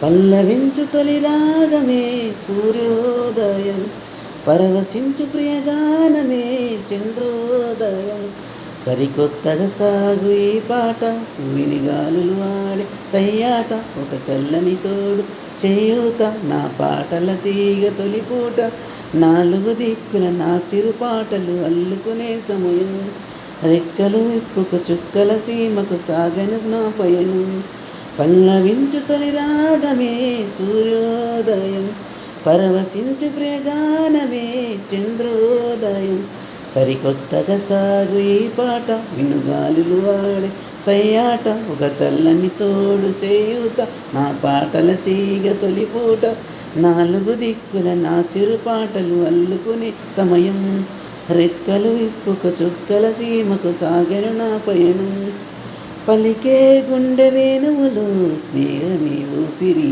పల్లవించు తొలి రాగమే సూర్యోదయం, పరవశించు ప్రియగానమే చంద్రోదయం. సరికొత్తగా సాగు ఈ పాట, పువ్విని గాలులు ఆడే సయ్యాట, ఒక చల్లని తోడు చేయూత, నా పాటల తీగ తొలిపూట, నాలుగు దిక్కుల నా చిరు పాటలు అల్లుకునే సమయం. రెక్కలు విప్పుకు చుక్కల సీమకు సాగను నా పయనం. పల్లవించు తొలి రాగమే సూర్యోదయం, పరవశించు ప్రియగానమే చంద్రోదయం. సరికొత్తగా సాగు ఈ పాట, వినుగాలులు వాడే సయ్యాట, ఒక చల్లని తోడు చేయూత, నా పాటల తీగ తొలిపూట, నాలుగు దిక్కుల నా చిరు పాటలు అల్లుకునే సమయం. రెక్కలు విప్పుకు చుక్కల సీమకు సాగెను నా పయనం. పలికే గుండె వేణువులు స్నేహమే ఊపిరి,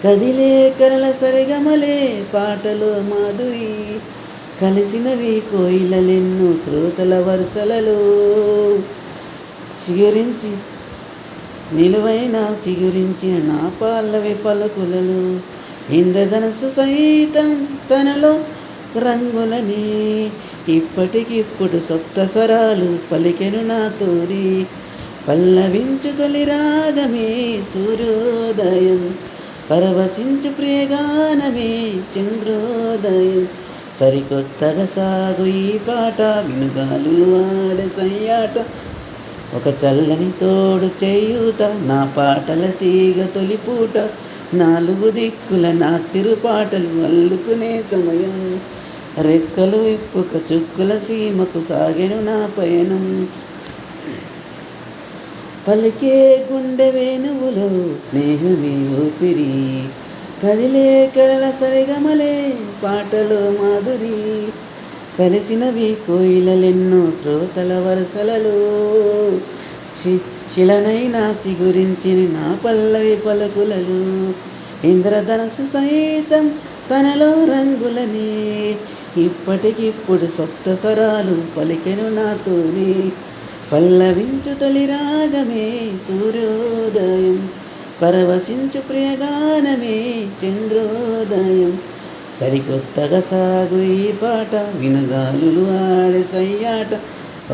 కదిలే కరల సరిగమలే పాటలో మాధురి, కలిసినవి కోయిలెన్నో శ్రోతల వరుసలలో, చిగురించి నిలువైన చిగురించిన నా పల్లవి పలుకులలో, ఇంద్రధనస్సు సైతం తనలో రంగులని, ఇప్పటికిప్పుడు సప్త స్వరాలు పలికెను నా తోడి. పల్లవించు తొలి రాగమే సూర్యోదయం, పరవశించు ప్రియగానమే చంద్రోదయం. సరికొత్తగా సాగు ఈ పాట, వినుగాలులు ఆడే సయ్యాట, ఒక చల్లని తోడు చేయూత, నా పాటల తీగ తొలిపూట, నాలుగు దిక్కుల నా చిరు పాటలు అల్లుకునే సమయం. రెక్కలు విప్పుక చుక్కుల సీమకు సాగెను నా పయనం. పలికే గుండె వేణువులో స్నేహమే ఊపిరి, కదిలే కరల సరిగమలే పాటలో మాధురి, కలిసినవి కోయిలెన్నో శ్రోతల వరసలలో, శిలనైనా చిగురించిన నా పల్లవి పలుకులలో, ఇంద్రధనస్సు సైతం తనలో రంగులని, ఇప్పటికిప్పుడు సప్త స్వరాలు పలికెను నాతోని. పల్లవించు తొలి రాగమే సూర్యోదయం, పరవశించు ప్రియగానమే చంద్రోదయం. సరికొత్తగా సాగు ఈ పాట, వినుగాలులు ఆడే సయ్యాట,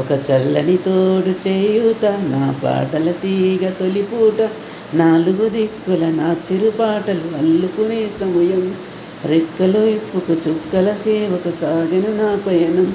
ఒక చల్లని తోడు చేయూత, నా పాటల తీగ తొలిపూట, నాలుగు దిక్కుల నా చిరు పాటలు అల్లుకునే సమయం. రెక్కలు ఇప్పుకు చుక్కల సేవకు సాగెను నా పయనం.